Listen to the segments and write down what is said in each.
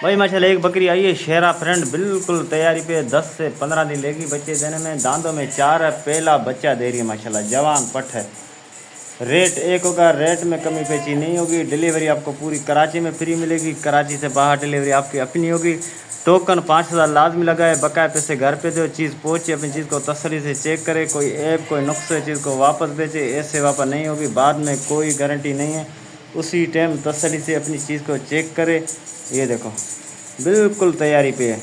भाई माशाल्लाह एक बकरी आई है शेरा फ्रेंड, बिल्कुल तैयारी पे 10 से 15 दिन लेगी बच्चे देने में। दांतों में 4 है, पहला बच्चा दे रही है माशाल्लाह, जवान पठ है। रेट एक होगा, रेट में कमी पेशी नहीं होगी। डिलीवरी आपको पूरी कराची में फ्री मिलेगी, कराची से बाहर डिलीवरी आपकी अपनी होगी। टोकन 5,000 लाजमी लगाए, बकाया पैसे घर पे दो, चीज़ पहुँचे, अपनी चीज़ को तसल्ली से चेक करे। कोई ऐप कोई नुक्स है चीज़ को वापस भेजे, ऐसे वापस नहीं होगी, बाद में कोई गारंटी नहीं है। उसी टाइम तसल्ली से अपनी चीज़ को चेक करे। ये देखो बिल्कुल तैयारी पे है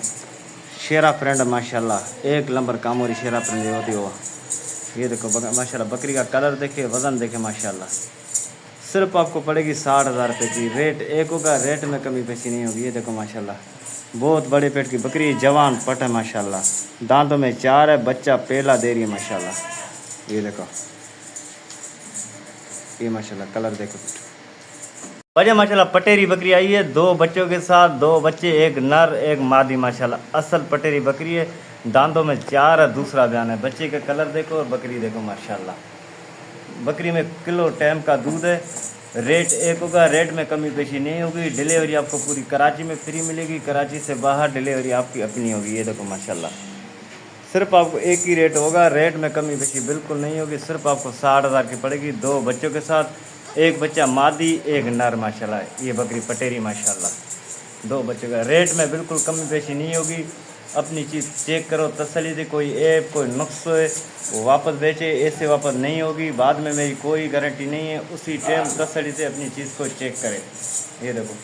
शेरा फ्रेंड माशाल्लाह, एक नंबर कामोरी शेरा फ्रेंड जो होती हो। ये देखो माशाल्लाह, बकरी का कलर देखे, वज़न देखे माशाल्लाह। सिर्फ आपको पड़ेगी 60,000 रुपये की। रेट एक होगा, रेट में कमी पेशी नहीं होगी। ये देखो माशाल्लाह, बहुत बड़े पेट की बकरी, जवान पट है माशाल्लाह। दांतों में 4 है, बच्चा पहला दे रही है माशाल्लाह। ये देखो, ये माशाल्लाह कलर देखो। वजह माशाल्लाह पटेरी बकरी आई है, 2 बच्चों के साथ, 2 बच्चे, एक नर एक मादी माशाल्लाह। असल पटेरी बकरी है, दांतों में 4 है, दूसरा बयान है। बच्चे का कलर देखो और बकरी देखो माशाल्लाह। बकरी में किलो टाइम का दूध है। रेट एक होगा, रेट में कमी पेशी नहीं होगी। डिलीवरी आपको पूरी कराची में फ्री मिलेगी, कराची से बाहर डिलीवरी आपकी अपनी होगी। ये देखो माशाल्लाह, सिर्फ आपको एक ही रेट होगा, रेट में कमी पेशी बिल्कुल नहीं होगी। सिर्फ आपको 60,000 की पड़ेगी, 2 बच्चों के साथ, एक बच्चा मादी एक नर माशाल्लाह। ये बकरी पटेरी माशाल्लाह, 2 बच्चों का। रेट में बिल्कुल कमी पेशी नहीं होगी। अपनी चीज़ चेक करो तसल्ली से, कोई ऐप कोई नुक्स है वो वापस बेचे, ऐसे वापस नहीं होगी, बाद में मेरी कोई गारंटी नहीं है। उसी टाइम तसल्ली से अपनी चीज़ को चेक करें। ये देखो,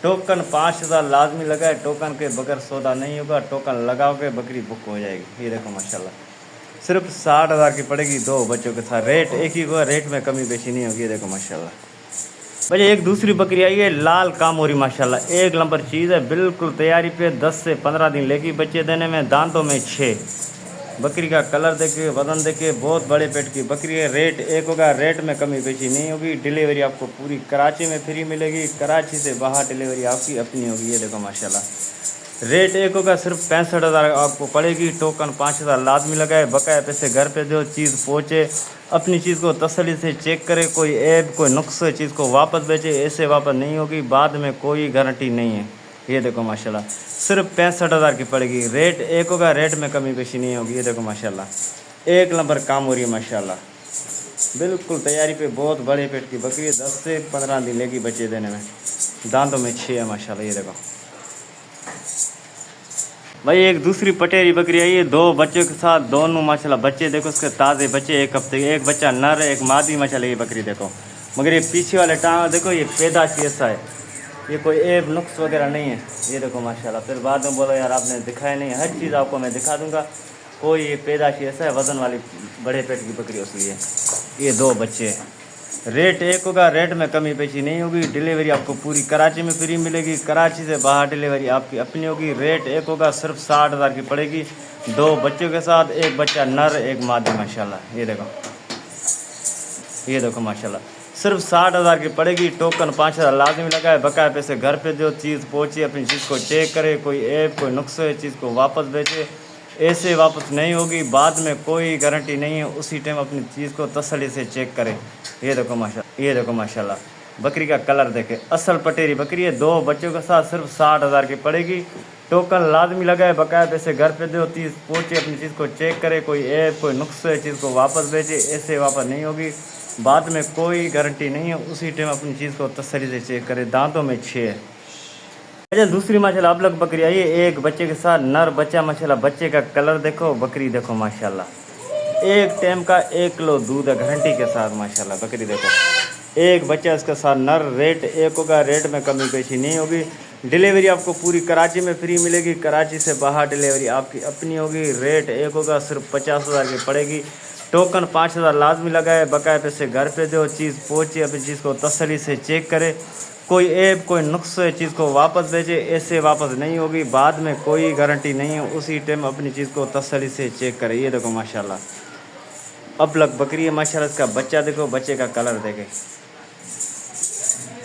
टोकन 5,000 लाजमी लगाए, टोकन के बगैर सौदा नहीं होगा। टोकन लगाओगे बकरी बुक हो जाएगी। ये देखो माशाल्लाह, सिर्फ 60,000 की पड़ेगी, 2 बच्चों के साथ। रेट एक ही होगा, रेट में कमी पेशी नहीं होगी। ये देखो माशाल्लाह। भाई एक दूसरी बकरी आई है लाल कामोरी माशाल्लाह, एक नंबर चीज़ है, बिल्कुल तैयारी पे 10 से 15 दिन लेगी बच्चे देने में। दांतों में 6। बकरी का कलर देखे, वजन देखे, बहुत बड़े पेट की बकरी है। रेट एक होगा, रेट में कमी पेशी नहीं होगी। डिलीवरी आपको पूरी कराची में फ्री मिलेगी, कराची से बाहर डिलीवरी आपकी अपनी होगी। ये देखो माशाल्लाह, रेट एक होगा, सिर्फ 65,000 आपको पड़ेगी। टोकन 5,000 लाजमी लगाए, बकाया पैसे घर पे दो, चीज़ पहुँचे, अपनी चीज़ को तसल्ली से चेक करे। कोई ऐप कोई नुक्स है चीज़ को वापस भेजे, ऐसे वापस नहीं होगी, बाद में कोई गारंटी नहीं है। ये देखो माशाल्लाह, सिर्फ 65,000 की पड़ेगी। रेट एक होगा, रेट में कमी पेशी नहीं होगी। ये देखो माशाल्लाह, एक नंबर काम हो रही है माशाल्लाह, बिल्कुल तैयारी पे, बहुत बड़े पेट की बकरी है। 10 से 15 दिन लेगी बच्चे देने में। दांतों में 6 है माशाल्लाह। ये देखो भाई एक दूसरी पटेरी बकरी आई है, 2 बच्चों के साथ, दोनों माशाल्लाह बच्चे देखो उसके ताज़े बच्चे, 1 हफ्ते के। एक बच्चा नर एक मादी माशाल्लाह। ये बकरी देखो, मगर ये पीछे वाले टांग देखो, ये पैदाशी ऐसा है, ये कोई ऐब नुक्स वगैरह नहीं है। ये देखो माशाल्लाह, फिर बाद में बोलो यार आपने दिखाया नहीं। हर चीज़ आपको मैं दिखा दूंगा। कोई ये पैदाशी ऐसा है, वज़न वाली बड़े पेट की बकरी उसलिए। ये 2 बच्चे हैं। रेट एक होगा, रेट में कमी पेशी नहीं होगी। डिलीवरी आपको पूरी कराची में फ्री मिलेगी, कराची से बाहर डिलीवरी आपकी अपनी होगी। रेट एक होगा, सिर्फ 60,000 की पड़ेगी, 2 बच्चों के साथ, एक बच्चा नर एक मादी माशाल्लाह। ये देखो, ये देखो माशाल्लाह, सिर्फ 60,000 की पड़ेगी। टोकन 5,000 लाजमी लगाए, बकाया पैसे घर पे जो, चीज़ पहुँची, अपनी चीज़ को चेक करे। कोई ऐप कोई नुक्स है चीज़ को वापस भेजे, ऐसे वापस नहीं होगी, बाद में कोई गारंटी नहीं है। उसी टाइम अपनी चीज़ को तसल्ली से चेक करें। ये देखो माशाल्लाह, ये देखो माशाल्लाह, बकरी का कलर देखे, असल पटेरी बकरी है, 2 बच्चों के साथ, सिर्फ 60,000 की पड़ेगी। टोकन लाजमी लगाए, बकाया पैसे घर पे दो, चीज़ पहुँचे, अपनी चीज़ को चेक करे। कोई ऐप कोई नुक्स है चीज़ को वापस भेजे, ऐसे वापस नहीं होगी, बाद में कोई गारंटी नहीं है। उसी टाइम अपनी चीज़ को तसल्ली से चेक करे। दांतों में 6 है। अच्छा दूसरी माशाल्लाह अबलग बकरी आई है, एक बच्चे के साथ, नर बच्चा माशाल्लाह। बच्चे का कलर देखो, बकरी देखो माशाल्लाह, एक टाइम का 1 किलो दूध है गारंटी के साथ माशाल्लाह। बकरी देखो, एक बच्चा इसके साथ नर। रेट एक होगा, रेट में कमी पेशी नहीं होगी। डिलीवरी आपको पूरी कराची में फ्री मिलेगी, कराची से बाहर डिलीवरी आपकी अपनी होगी। रेट एक होगा, सिर्फ 50,000 की पड़ेगी। टोकन 5,000 लाजमी लगाए, बकाया पैसे घर पे दो, चीज़ पहुँचे, अपनी चीज़ को तसल्ली से चेक करे। कोई ऐप कोई नुक्स है चीज़ को वापस भेजे, ऐसे वापस नहीं होगी, बाद में कोई गारंटी नहीं है। उसी टाइम अपनी चीज़ को तसल्ली से चेक करें। ये देखो माशाल्लाह, अबलग बकरी है माशाल्लाह। इसका बच्चा देखो, बच्चे का कलर देखे,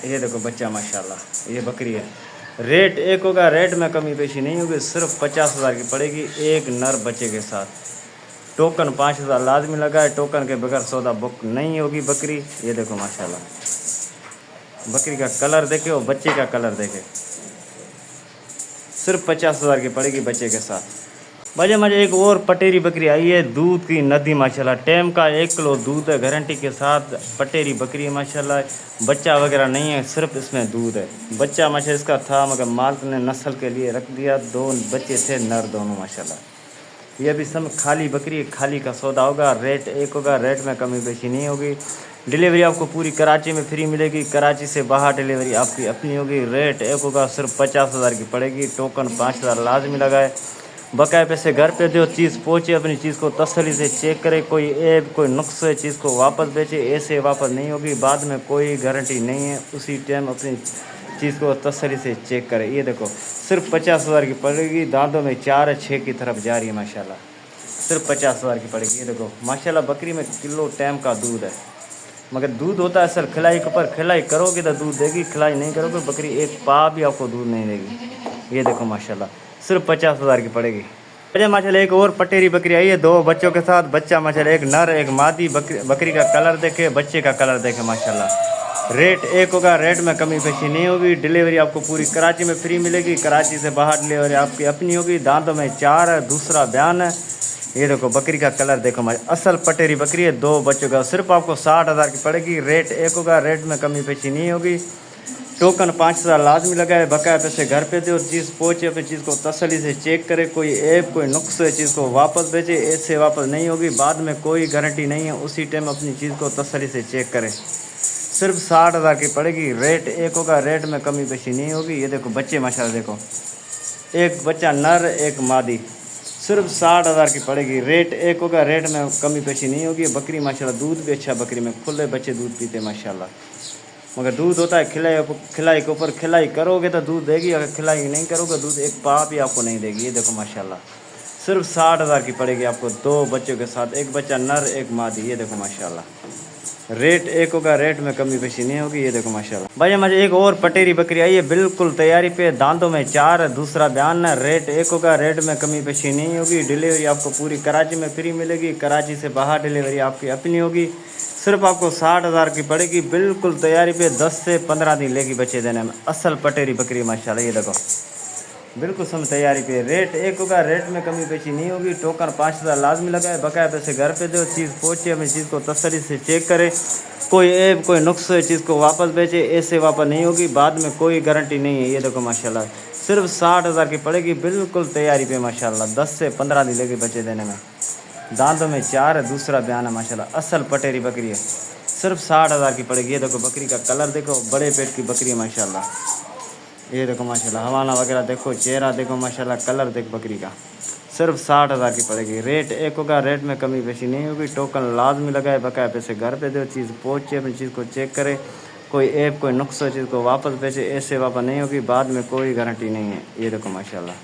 ये देखो बच्चा माशाल्लाह। ये बकरी है। रेट एक होगा, रेट में कमी पेशी नहीं होगी, सिर्फ 50,000 की पड़ेगी, एक नर बच्चे के साथ। टोकन 5,000 लाजमी लगाए, टोकन के बगैर सौदा बुक नहीं होगी बकरी। ये देखो माशाल्लाह, बकरी का कलर देखे और बच्चे का कलर देखे। सिर्फ 50,000 की पड़ेगी बच्चे के साथ। भाई मुझे एक और पटेरी बकरी आई है, दूध की नदी माशाल्लाह, टाइम का 1 किलो दूध है गारंटी के साथ। पटेरी बकरी है माशाल्लाह, बच्चा वगैरह नहीं है, सिर्फ इसमें दूध है। बच्चा माशाल्लाह इसका था मगर मालिक ने नस्ल के लिए रख दिया। 2 बच्चे थे नर दोनों माशाल्लाह। ये अभी सब खाली बकरी, खाली का सौदा होगा, रेट एक होगा, रेट में कमी पेशी नहीं होगी। डिलीवरी आपको पूरी कराची में फ्री मिलेगी, कराची से बाहर डिलीवरी आपकी अपनी होगी। रेट एक होगा, सिर्फ 50,000 की पड़ेगी। टोकन 5,000 लाजमी लगाए, बकाया पैसे घर पे दो, चीज़ पहुँचे, अपनी चीज़ को तसल्ली से चेक करे, कोई ऐब कोई नुक्स है चीज़ को वापस बेचे, ऐसे वापस नहीं होगी, बाद में कोई गारंटी नहीं है। उसी टाइम अपनी चीज़ को तसल्ली से चेक करे। ये देखो सिर्फ 50,000 की पड़ेगी, दांतों में 4 है, 6 की तरफ जा रही है माशाल्लाह, सिर्फ 50,000 की पड़ेगी। ये देखो माशाल्लाह बकरी में किलो टाइम का दूध है, मगर दूध होता है सर खिलाई के ऊपर, खिलाई करोगे तो दूध देगी, खिलाई नहीं करोगे बकरी एक पा भी आपको दूध नहीं देगी। ये देखो माशाल्लाह सिर्फ 50,000 की पड़ेगी। अच्छा माशाल्लाह एक और पटेरी बकरी आई है 2 बच्चों के साथ। बच्चा माशाल्लाह एक नर एक मादी। बकरी का कलर देखे, बच्चे का कलर देखे माशाल्लाह। रेट एक होगा, रेट में कमी पेशी नहीं होगी। डिलीवरी आपको पूरी कराची में फ्री मिलेगी, कराची से बाहर डिलीवरी आपकी अपनी होगी। दांतों में 4 है, दूसरा बयान है। ये देखो बकरी का कलर देखो माशाल्लाह, असल पटेरी बकरी है, 2 बच्चों का, सिर्फ आपको 60,000 की पड़ेगी। रेट एक होगा, रेट में कमी पेशी नहीं होगी। टोकन 5,000 लाजमी लगाए, बकाया पैसे घर पे दे और चीज़ पहुँचे, अपनी चीज़ को तसल्ली से चेक करे, कोई ऐब कोई नुक्स है चीज़ को वापस भेजे, ऐसे वापस नहीं होगी, बाद में कोई गारंटी नहीं है। उसी टाइम अपनी चीज़ को तसल्ली से चेक करे। सिर्फ 60,000 की पड़ेगी। रेट एक होगा, रेट में कमी पेशी नहीं होगी। ये देखो बच्चे माशाल्लाह देखो, एक बच्चा नर एक मादी, सिर्फ 60,000 की पड़ेगी। रेट एक होगा, रेट में कमी पेशी नहीं होगी। बकरी माशाल्लाह दूध भी अच्छा, बकरी में खुले बच्चे दूध पीते माशाल्लाह, मगर दूध होता है खिलाई के ऊपर, खिलाई करोगे तो दूध देगी, अगर खिलाई नहीं करोगे दूध एक पाप ही आपको नहीं देगी। ये देखो माशाल्लाह सिर्फ 60,000 की पड़ेगी आपको, 2 बच्चों के साथ, एक बच्चा नर एक मादी। ये देखो माशाल्लाह रेट एक होगा, रेट में कमी पेशी नहीं होगी। ये देखो माशाल्लाह। भाई मुझे एक और पटेरी बकरी आई है, बिल्कुल तैयारी पे, दांतों में 4 है, दूसरा बयान है। रेट एक होगा, रेट में कमी पेशी नहीं होगी। डिलीवरी आपको पूरी कराची में फ्री मिलेगी, कराची से बाहर डिलीवरी आपकी अपनी होगी। सिर्फ आपको 60,000 की पड़ेगी, बिल्कुल तैयारी पे, 10 से 15 दिन लेगी बच्चे देने में। असल पटेरी बकरी माशाल्लाह। ये देखो बिल्कुल सम तैयारी पे। रेट एक होगा, रेट में कमी पेशी नहीं होगी। टोकन 5,000 लाजमी लगाए, बकाया पैसे घर पे दो, चीज़ पहुँचे, अपनी चीज़ को तसल्ली से चेक करे, कोई ऐब कोई नुक्स है चीज़ को वापस बेचे, ऐसे वापस नहीं होगी, बाद में कोई गारंटी नहीं है। ये देखो माशाल्लाह सिर्फ 60,000 की पड़ेगी, बिल्कुल तैयारी पे माशाल्लाह, 10 से 15 दिन लेगी बच्चे देने में। दांतों में 4 है, दूसरा बयान है माशाल्लाह, असल पटेरी बकरी है, सिर्फ 60,000 की पड़ेगी। ये देखो बकरी का कलर देखो, बड़े पेट की बकरी है माशाल्लाह। ये देखो माशाल्लाह हवाना वगैरह देखो, चेहरा देखो माशाल्लाह, कलर देखो बकरी का, सिर्फ 60,000 की पड़ेगी। रेट एक होगा, रेट में कमी पेशी नहीं होगी। टोकन लाजमी लगाए, बकाया पैसे घर पे दो, चीज़ पहुँचे, अपनी चीज़ को चेक करे, कोई ऐब कोई नुक्स चीज़ को वापस बेचे, ऐसे वापस नहीं होगी, बाद में कोई गारंटी नहीं है। ये देखो माशाल्लाह।